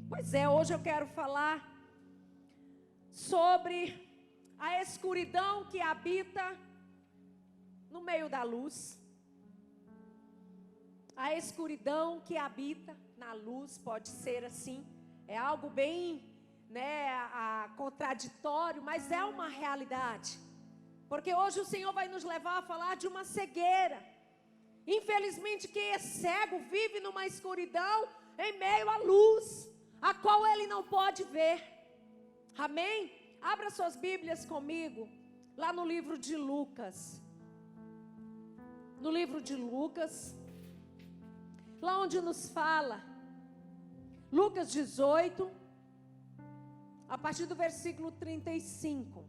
Pois é, hoje eu quero falar sobre a escuridão que habita no meio da luz. A escuridão que habita na luz, pode ser assim, é algo bem, contraditório, mas é uma realidade. Porque hoje o Senhor vai nos levar a falar de uma cegueira. Infelizmente, quem é cego vive numa escuridão em meio à luz, a qual ele não pode ver. Amém? Abra suas Bíblias comigo, lá no livro de Lucas. No livro de Lucas, lá onde nos fala, Lucas 18, a partir do versículo 35.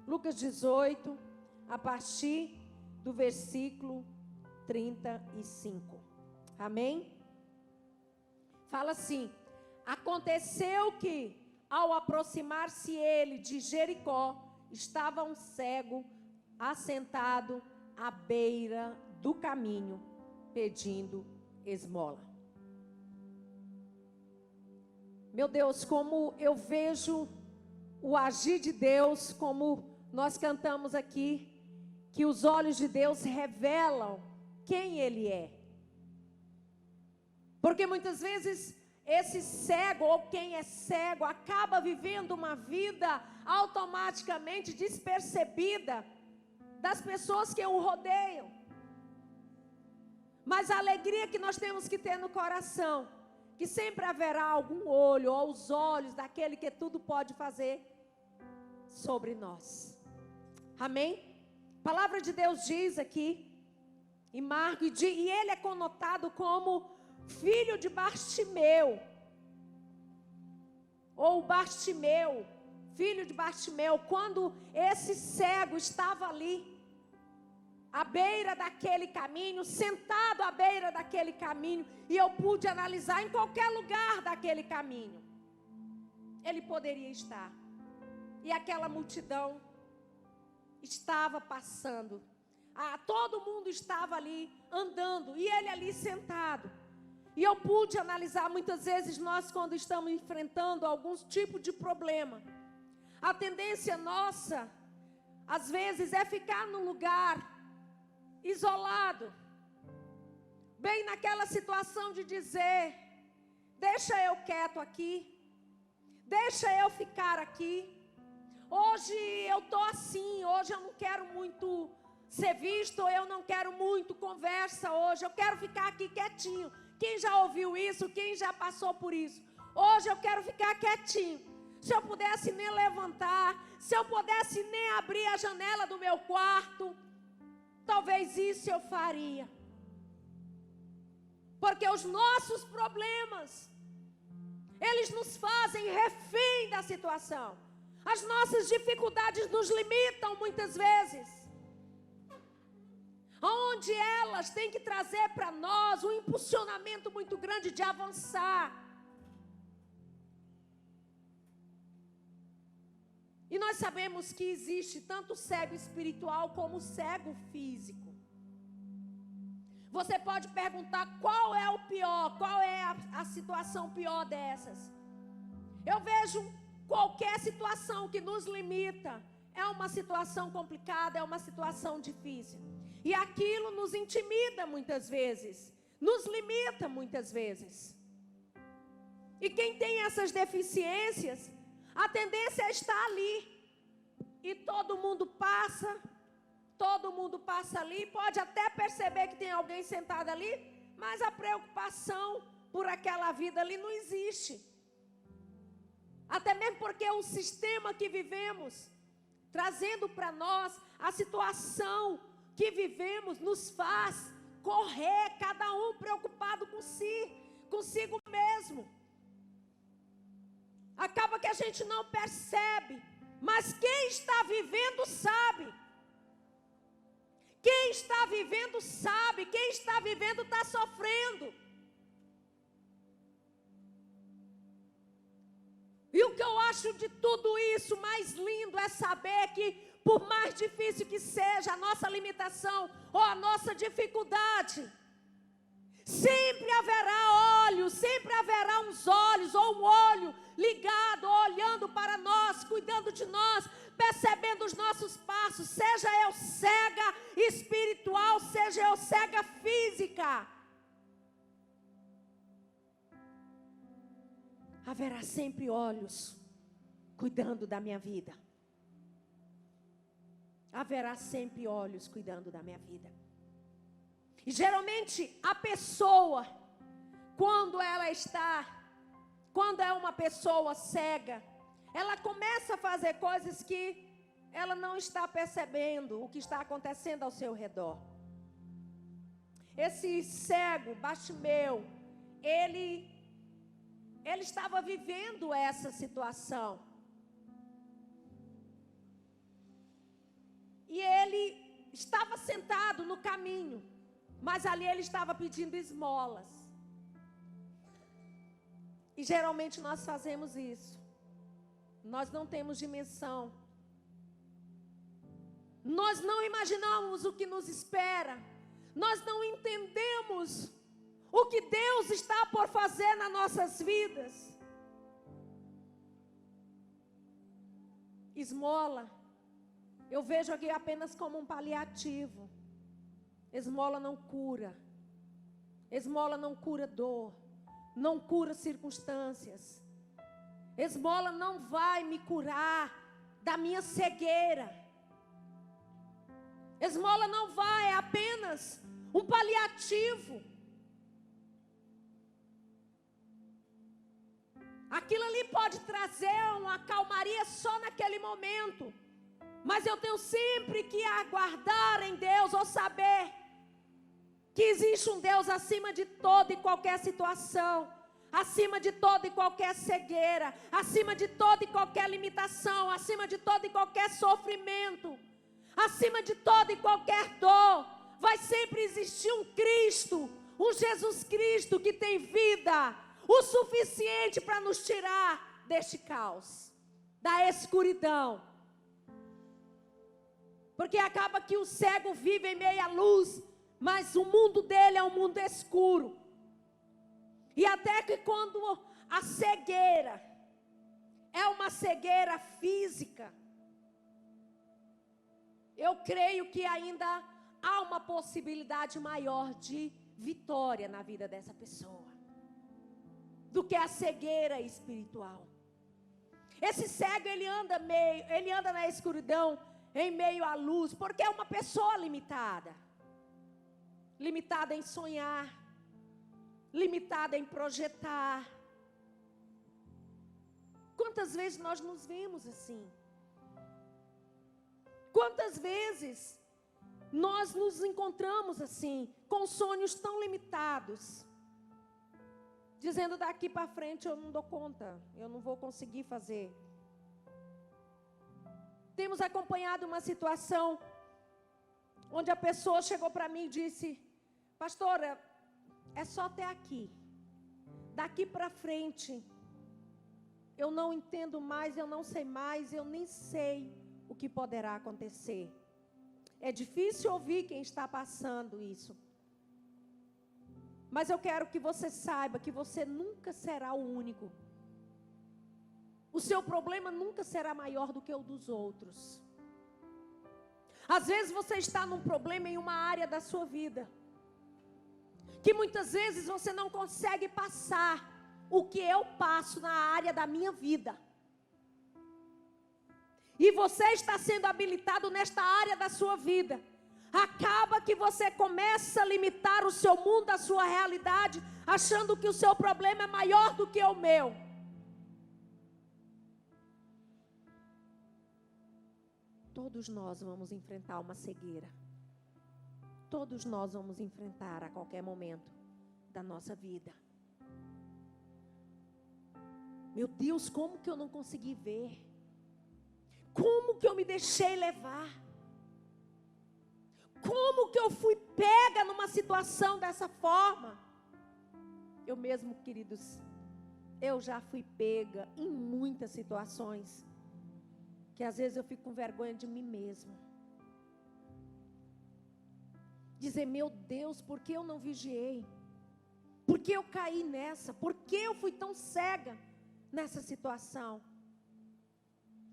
Lucas 18, a partir do versículo 35. Amém? Fala assim: aconteceu que, ao aproximar-se ele de Jericó, estava um cego assentado à beira do caminho, pedindo esmola. Meu Deus, como eu vejo o agir de Deus, como nós cantamos aqui, que os olhos de Deus revelam quem Ele é. Porque muitas vezes esse cego, ou quem é cego, acaba vivendo uma vida automaticamente despercebida das pessoas que o rodeiam. Mas a alegria que nós temos que ter no coração, que sempre haverá algum olho, ou os olhos daquele que tudo pode fazer sobre nós. Amém? A palavra de Deus diz aqui, em Marcos, e ele é conotado como filho de Bartimeu, ou Bartimeu, filho de Bartimeu, quando esse cego estava ali, à beira daquele caminho, sentado à beira daquele caminho, e eu pude analisar em qualquer lugar daquele caminho, ele poderia estar, e aquela multidão estava passando, todo mundo estava ali andando, e ele ali sentado. E eu pude analisar, muitas vezes nós, quando estamos enfrentando algum tipo de problema, a tendência nossa, às vezes, é ficar num lugar isolado, bem naquela situação de dizer: deixa eu quieto aqui, deixa eu ficar aqui, hoje eu estou assim, hoje eu não quero muito ser visto, eu não quero muito conversa hoje, eu quero ficar aqui quietinho. Quem já ouviu isso? Quem já passou por isso? Hoje eu quero ficar quietinho. Se eu pudesse nem levantar, se eu pudesse nem abrir a janela do meu quarto, talvez isso eu faria. Porque os nossos problemas, eles nos fazem refém da situação. As nossas dificuldades nos limitam muitas vezes, onde elas têm que trazer para nós um impulsionamento muito grande de avançar. E nós sabemos que existe tanto cego espiritual como cego físico. Você pode perguntar qual é o pior, qual é a situação pior dessas. Eu vejo qualquer situação que nos limita, é uma situação complicada, é uma situação difícil. E aquilo nos intimida muitas vezes, nos limita muitas vezes. E quem tem essas deficiências, a tendência é estar ali. E todo mundo passa ali, pode até perceber que tem alguém sentado ali, mas a preocupação por aquela vida ali não existe. Até mesmo porque o sistema que vivemos, trazendo para nós a situação que vivemos, nos faz correr, cada um preocupado consigo mesmo. Acaba que a gente não percebe, mas quem está vivendo sabe. Quem está vivendo sabe, quem está vivendo está sofrendo. E o que eu acho de tudo isso mais lindo é saber que, por mais difícil que seja a nossa limitação ou a nossa dificuldade, Sempre haverá olhos, sempre haverá uns olhos ou um olho ligado, olhando para nós, cuidando de nós, percebendo os nossos passos, seja eu cega espiritual, seja eu cega física. Haverá sempre olhos cuidando da minha vida. Haverá sempre olhos cuidando da minha vida. E geralmente a pessoa, quando é uma pessoa cega, ela começa a fazer coisas que ela não está percebendo o que está acontecendo ao seu redor. Esse cego, Bartimeu, ele estava vivendo essa situação. E ele estava sentado no caminho, mas ali ele estava pedindo esmolas. E geralmente nós fazemos isso. Nós não temos dimensão. Nós não imaginamos o que nos espera. Nós não entendemos o que Deus está por fazer nas nossas vidas. Esmola, eu vejo aqui apenas como um paliativo. Esmola não cura. Esmola não cura dor. Não cura circunstâncias. Esmola não vai me curar da minha cegueira. Esmola não vai, é apenas um paliativo. Aquilo ali pode trazer uma calmaria só naquele momento. Mas eu tenho sempre que aguardar em Deus, ou saber que existe um Deus acima de toda e qualquer situação, acima de toda e qualquer cegueira, acima de toda e qualquer limitação, acima de todo e qualquer sofrimento, acima de toda e qualquer dor. Vai sempre existir um Cristo, um Jesus Cristo que tem vida o suficiente para nos tirar deste caos, da escuridão. Porque acaba que o cego vive em meio à luz, mas o mundo dele é um mundo escuro. E até que quando a cegueira é uma cegueira física, eu creio que ainda há uma possibilidade maior de vitória na vida dessa pessoa do que a cegueira espiritual. Esse cego, ele anda na escuridão, em meio à luz, porque é uma pessoa limitada. Limitada em sonhar, limitada em projetar. Quantas vezes nós nos vemos assim? Quantas vezes nós nos encontramos assim, com sonhos tão limitados, dizendo daqui para frente eu não dou conta, eu não vou conseguir fazer. Temos acompanhado uma situação onde a pessoa chegou para mim e disse: pastora, é só até aqui. Daqui para frente, eu não entendo mais, eu não sei mais, eu nem sei o que poderá acontecer. É difícil ouvir quem está passando isso. Mas eu quero que você saiba que você nunca será o único. O seu problema nunca será maior do que o dos outros. Às vezes você está num problema em uma área da sua vida, que muitas vezes você não consegue passar o que eu passo na área da minha vida. E você está sendo habilitado nesta área da sua vida. Acaba que você começa a limitar o seu mundo, a sua realidade, achando que o seu problema é maior do que o meu. Todos nós vamos enfrentar uma cegueira. Todos nós vamos enfrentar a qualquer momento da nossa vida. Meu Deus, como que eu não consegui ver? Como que eu me deixei levar? Como que eu fui pega numa situação dessa forma? Eu mesmo, queridos, eu já fui pega em muitas situações, que às vezes eu fico com vergonha de mim mesmo. Dizer, meu Deus, por que eu não vigiei? Por que eu caí nessa? Por que eu fui tão cega nessa situação?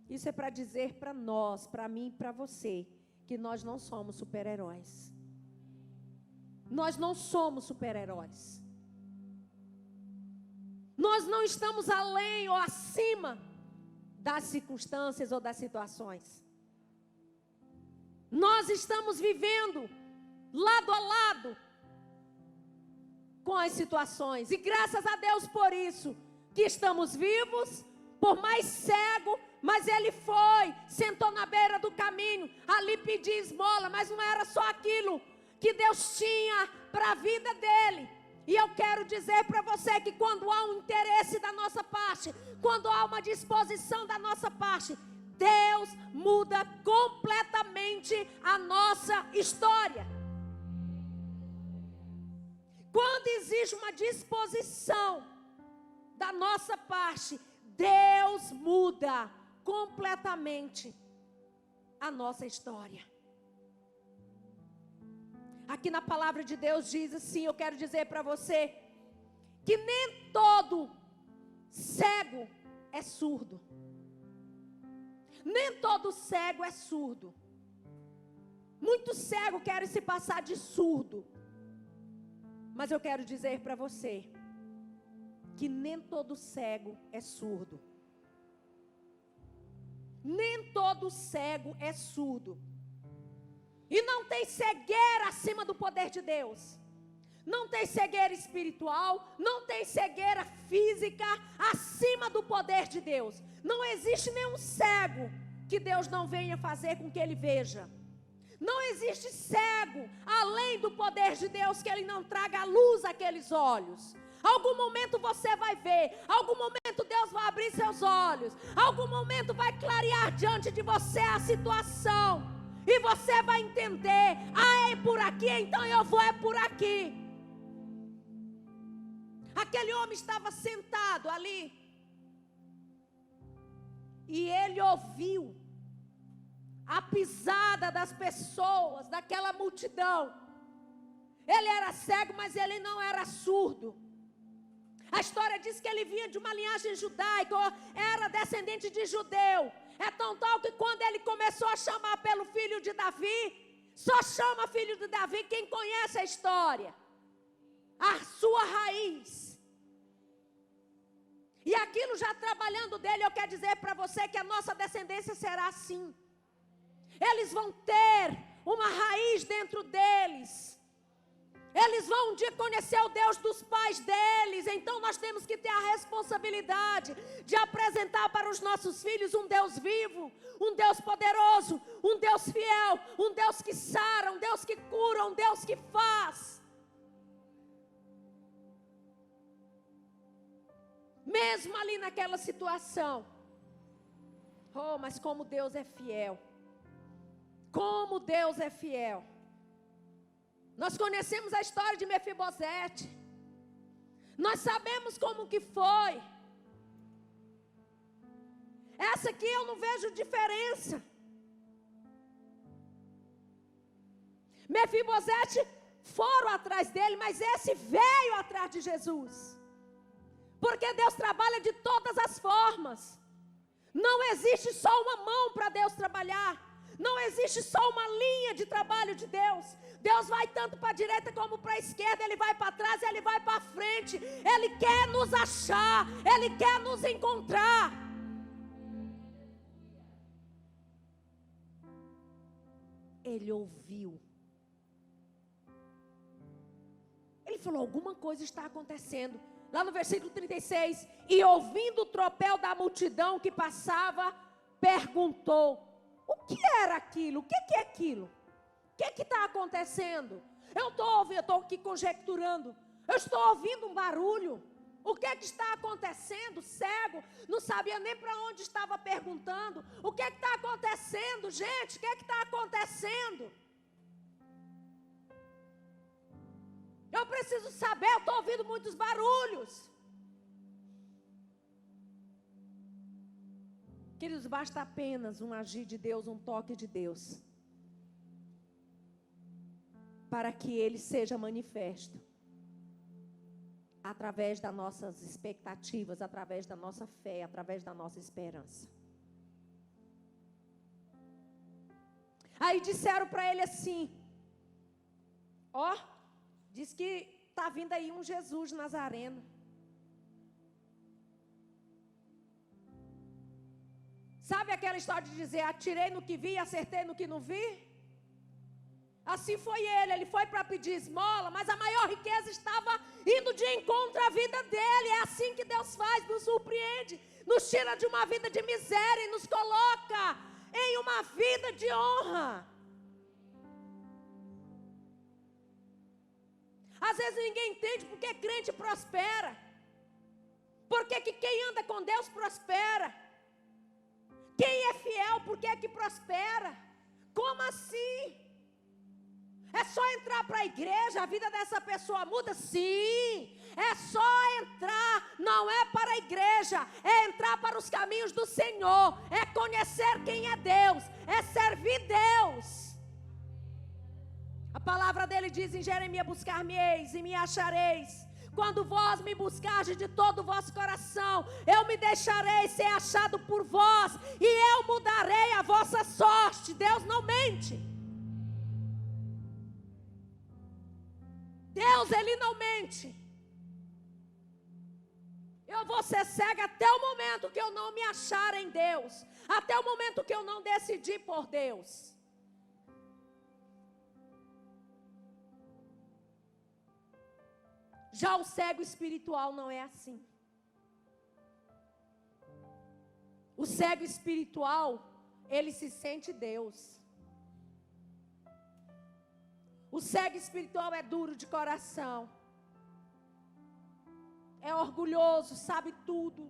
Isso é para dizer para nós, para mim e para você, que nós não somos super-heróis. Nós não somos super-heróis. Nós não estamos além ou acima das circunstâncias ou das situações. Nós estamos vivendo lado a lado com as situações. E graças a Deus por isso, que estamos vivos, por mais cego, mas ele foi, sentou na beira do caminho, ali pediu esmola, mas não era só aquilo que Deus tinha para a vida dele. E eu quero dizer para você que quando há um interesse da nossa parte, quando há uma disposição da nossa parte, Deus muda completamente a nossa história. Quando existe uma disposição da nossa parte, Deus muda completamente a nossa história. Aqui na palavra de Deus diz assim, eu quero dizer para você, que nem todo cego é surdo. Nem todo cego é surdo. Muitos cegos querem se passar de surdo. Mas eu quero dizer para você, que nem todo cego é surdo. Nem todo cego é surdo. E não tem cegueira acima do poder de Deus. Não tem cegueira espiritual, não tem cegueira física acima do poder de Deus. Não existe nenhum cego que Deus não venha fazer com que ele veja. Não existe cego além do poder de Deus que ele não traga a luz àqueles olhos. Algum momento você vai ver, algum momento Deus vai abrir seus olhos, algum momento vai clarear diante de você a situação, e você vai entender, é por aqui, então eu vou por aqui. Aquele homem estava sentado ali, e ele ouviu a pisada das pessoas, daquela multidão. Ele era cego, mas ele não era surdo. A história diz que ele vinha de uma linhagem judaica, era descendente de judeu. É tão tal que quando ele começou a chamar pelo filho de Davi, só chama filho de Davi quem conhece a história, a sua raiz. E aquilo já trabalhando dele, eu quero dizer para você que a nossa descendência será assim. Eles vão ter uma raiz dentro deles. Eles vão um dia conhecer o Deus dos pais deles. Então nós temos que ter a responsabilidade de apresentar para os nossos filhos um Deus vivo, um Deus poderoso, um Deus fiel, um Deus que sara, um Deus que cura, um Deus que faz. Mesmo ali naquela situação. Oh, mas como Deus é fiel. Como Deus é fiel. Nós conhecemos a história de Mefibosete. Nós sabemos como que foi. Essa aqui eu não vejo diferença. Mefibosete foram atrás dele, mas esse veio atrás de Jesus. Porque Deus trabalha de todas as formas. Não existe só uma mão para Deus trabalhar. Não existe só uma linha de trabalho de Deus. Deus vai tanto para a direita como para a esquerda. Ele vai para trás, Ele vai para frente. Ele quer nos achar. Ele quer nos encontrar. Ele ouviu. Ele falou, alguma coisa está acontecendo. Lá no versículo 36. E ouvindo o tropel da multidão que passava, perguntou. O que era aquilo? O que é aquilo? O que está acontecendo? Eu estou aqui conjecturando. Eu estou ouvindo um barulho. O que está acontecendo? Cego, não sabia nem para onde estava perguntando. O que está acontecendo, gente? O que está acontecendo? Eu preciso saber, eu estou ouvindo muitos barulhos. Queridos, basta apenas um agir de Deus, um toque de Deus, para que Ele seja manifesto. através das nossas expectativas, através da nossa fé, através da nossa esperança. Aí disseram para ele assim: ó, diz que está vindo aí um Jesus Nazareno. Sabe aquela história de dizer, atirei no que vi, acertei no que não vi? Assim foi ele foi para pedir esmola, mas a maior riqueza estava indo de encontro à vida dele. É assim que Deus faz, nos surpreende, nos tira de uma vida de miséria e nos coloca em uma vida de honra. Às vezes ninguém entende porque crente prospera, porque que quem anda com Deus prospera. Quem é fiel, por que prospera? Como assim? É só entrar para a igreja, a vida dessa pessoa muda? Sim, é só entrar, não é para a igreja, é entrar para os caminhos do Senhor, é conhecer quem é Deus, é servir Deus. A palavra dele diz em Jeremias: buscar-me-eis e me achareis, quando vós me buscardes de todo o vosso coração, eu me deixarei ser achado por vós, e eu mudarei a vossa sorte. Deus não mente. Deus, Ele não mente. Eu vou ser cega até o momento que eu não me achar em Deus, até o momento que eu não decidir por Deus. Já o cego espiritual não é assim. O cego espiritual, ele se sente Deus. O cego espiritual é duro de coração, é orgulhoso, sabe tudo.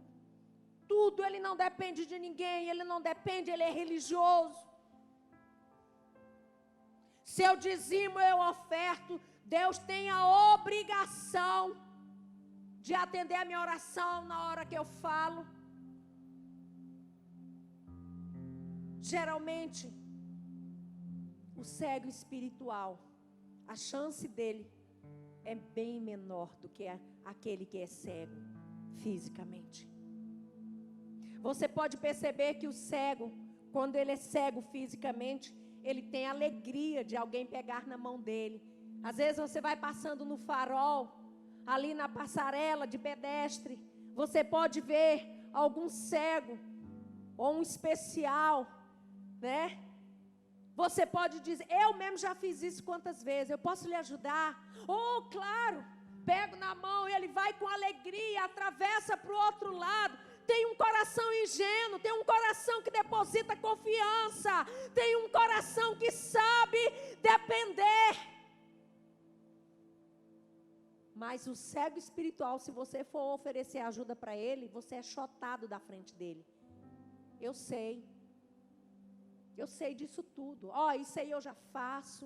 Tudo, ele não depende de ninguém, ele não depende, ele é religioso. Se eu dizimo, eu oferto, Deus tem a obrigação de atender a minha oração na hora que eu falo. Geralmente, o cego espiritual, a chance dele é bem menor do que aquele que é cego fisicamente. Você pode perceber que o cego, quando ele é cego fisicamente, ele tem alegria de alguém pegar na mão dele. Às vezes você vai passando no farol, ali na passarela de pedestre, você pode ver algum cego, ou um especial, né? Você pode dizer, eu mesmo já fiz isso quantas vezes, eu posso lhe ajudar? Oh, claro, pego na mão e ele vai com alegria, atravessa para o outro lado. Tem um coração ingênuo, tem um coração que deposita confiança, tem um coração que sabe depender. Mas o cego espiritual, se você for oferecer ajuda para ele, você é chotado da frente dele. Eu sei disso tudo. Isso aí eu já faço.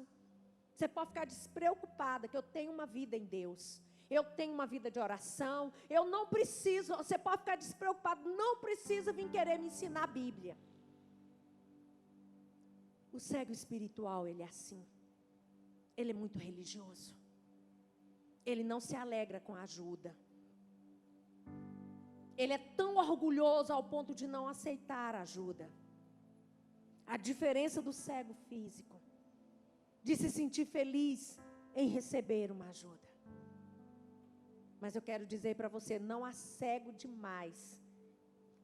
Você pode ficar despreocupada que eu tenho uma vida em Deus. Eu tenho uma vida de oração. Eu não preciso, você pode ficar despreocupado, não precisa vir querer me ensinar a Bíblia. O cego espiritual, ele é assim. Ele é muito religioso. Ele não se alegra com a ajuda. Ele é tão orgulhoso ao ponto de não aceitar a ajuda. A diferença do cego físico, de se sentir feliz em receber uma ajuda. Mas eu quero dizer para você, não há cego demais.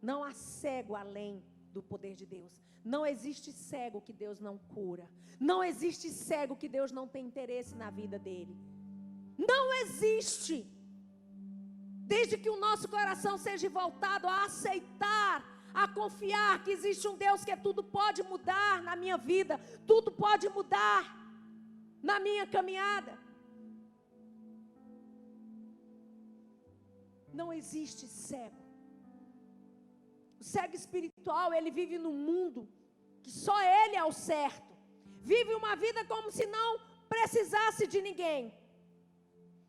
Não há cego além do poder de Deus. Não existe cego que Deus não cura. Não existe cego que Deus não tem interesse na vida dele. Não existe. Desde que o nosso coração seja voltado a aceitar, a confiar que existe um Deus que tudo pode mudar na minha vida, tudo pode mudar na minha caminhada. Não existe cego. O cego espiritual, ele vive num mundo que só ele é o certo. Vive uma vida como se não precisasse de ninguém.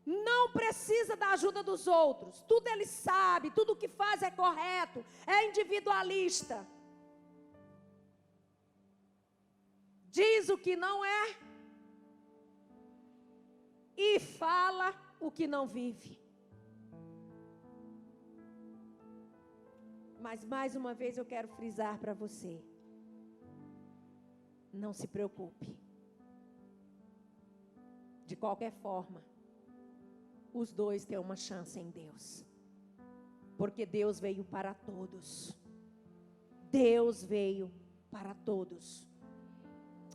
Não precisa da ajuda dos outros. Tudo ele sabe, tudo o que faz é correto, é individualista. Diz o que não é e fala o que não vive. Mas mais uma vez eu quero frisar para você. Não se preocupe. De qualquer forma, os dois têm uma chance em Deus. Porque Deus veio para todos. Deus veio para todos.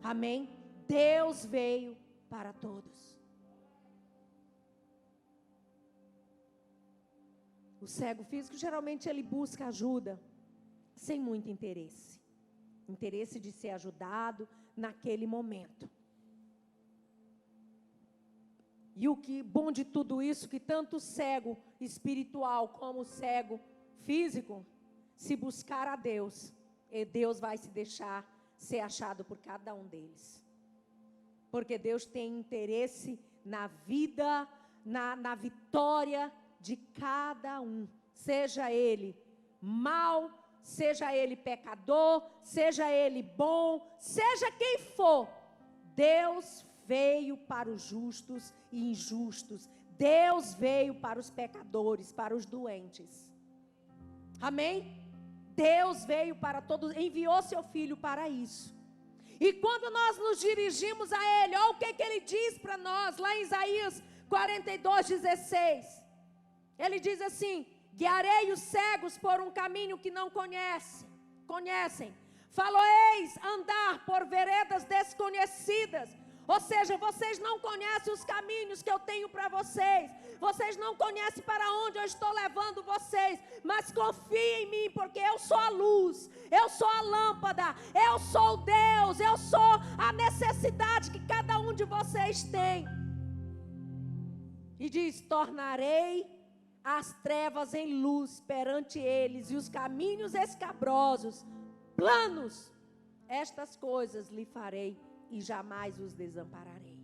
Amém? Deus veio para todos. O cego físico, geralmente ele busca ajuda sem muito interesse. Interesse de ser ajudado naquele momento. E o que bom de tudo isso, que tanto o cego espiritual como o cego físico, se buscar a Deus, Deus vai se deixar ser achado por cada um deles. Porque Deus tem interesse na vida, na vitória de cada um. Seja ele mau, seja ele pecador, seja ele bom, seja quem for. Deus veio para os justos e injustos. Deus veio para os pecadores, para os doentes. Amém? Deus veio para todos, enviou seu Filho para isso. E quando nós nos dirigimos a Ele, olha o que Ele diz para nós, lá em Isaías 42:16. Ele diz assim: guiarei os cegos por um caminho que não conhecem. Faloeis andar por veredas desconhecidas. Ou seja, vocês não conhecem os caminhos que eu tenho para vocês. Vocês não conhecem para onde eu estou levando vocês. Mas confiem em mim, porque eu sou a luz. Eu sou a lâmpada. Eu sou o Deus. Eu sou a necessidade que cada um de vocês tem. E diz: tornarei as trevas em luz perante eles, e os caminhos escabrosos, planos. Estas coisas lhe farei, e jamais os desampararei.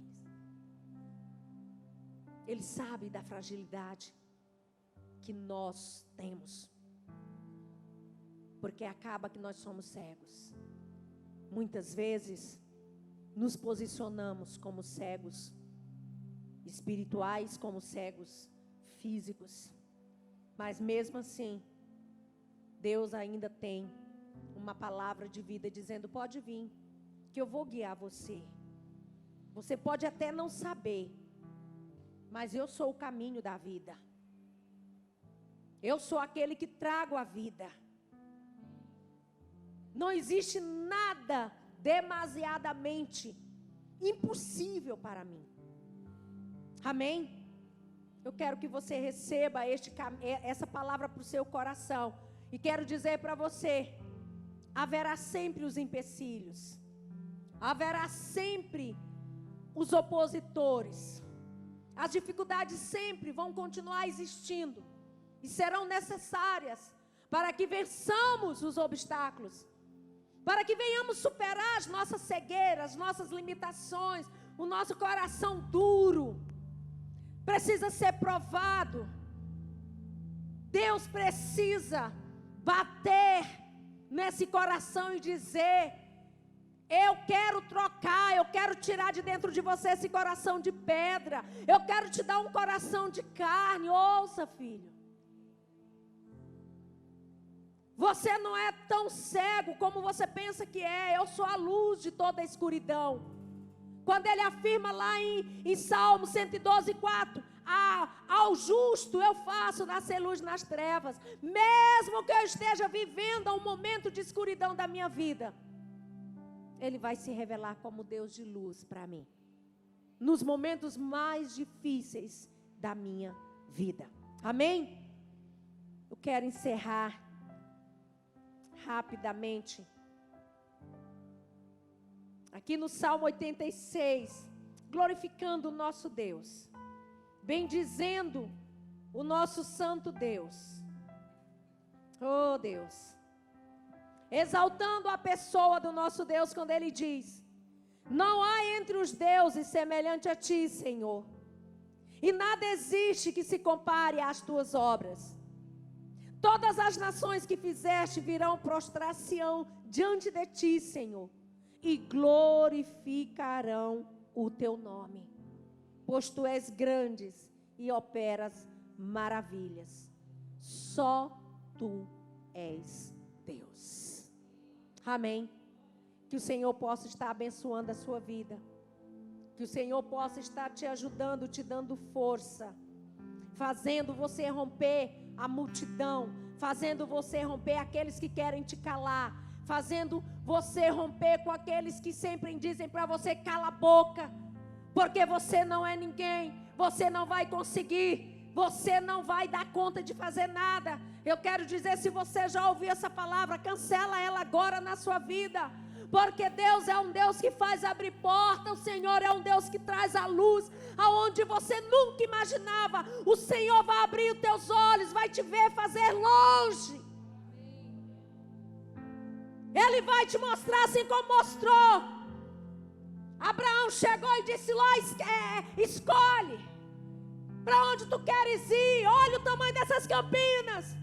Ele sabe da fragilidade que nós temos, porque acaba que nós somos cegos. Muitas vezes nos posicionamos como cegos espirituais, como cegos físicos, mas mesmo assim Deus ainda tem uma palavra de vida dizendo: pode vir, que eu vou guiar você. Você pode até não saber, mas eu sou o caminho da vida. Eu sou aquele que trago a vida. Não existe nada demasiadamente impossível para mim. Amém? Eu quero que você receba essa palavra para o seu coração. E quero dizer para você: haverá sempre os empecilhos. Haverá sempre os opositores. As dificuldades sempre vão continuar existindo. E serão necessárias para que vençamos os obstáculos. Para que venhamos superar as nossas cegueiras, as nossas limitações, o nosso coração duro. Precisa ser provado. Deus precisa bater nesse coração e dizer: eu quero trocar, eu quero tirar de dentro de você esse coração de pedra. Eu quero te dar um coração de carne. Ouça, filho. Você não é tão cego como você pensa que é. Eu sou a luz de toda a escuridão. Quando ele afirma lá em Salmo 112:4, ao justo eu faço nascer luz nas trevas. Mesmo que eu esteja vivendo um momento de escuridão da minha vida, Ele vai se revelar como Deus de luz para mim, nos momentos mais difíceis da minha vida. Amém? Eu quero encerrar rapidamente aqui no Salmo 86, glorificando o nosso Deus, bendizendo o nosso santo Deus. Oh Deus, exaltando a pessoa do nosso Deus, quando Ele diz: não há entre os deuses semelhante a Ti, Senhor, e nada existe que se compare às Tuas obras. Todas as nações que fizeste virão prostrar-se-ão diante de Ti, Senhor, e glorificarão o Teu nome, pois Tu és grandes e operas maravilhas. Só Tu és Deus. Amém. Que o Senhor possa estar abençoando a sua vida. Que o Senhor possa estar te ajudando, te dando força, fazendo você romper a multidão, fazendo você romper aqueles que querem te calar, fazendo você romper com aqueles que sempre dizem para você: cala a boca, porque você não é ninguém, você não vai conseguir, você não vai dar conta de fazer nada. Eu quero dizer, se você já ouviu essa palavra, cancela ela agora na sua vida, porque Deus é um Deus que faz abrir porta, o Senhor é um Deus que traz a luz aonde você nunca imaginava. O Senhor vai abrir os teus olhos, vai te ver fazer longe. Ele vai te mostrar, assim como mostrou. Abraão chegou e disse: Ló, escolhe para onde tu queres ir, olha o tamanho dessas campinas.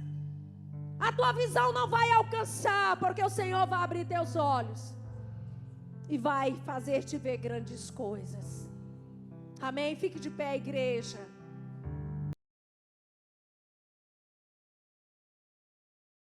A tua visão não vai alcançar, porque o Senhor vai abrir teus olhos e vai fazer te ver grandes coisas. Amém? Fique de pé, igreja.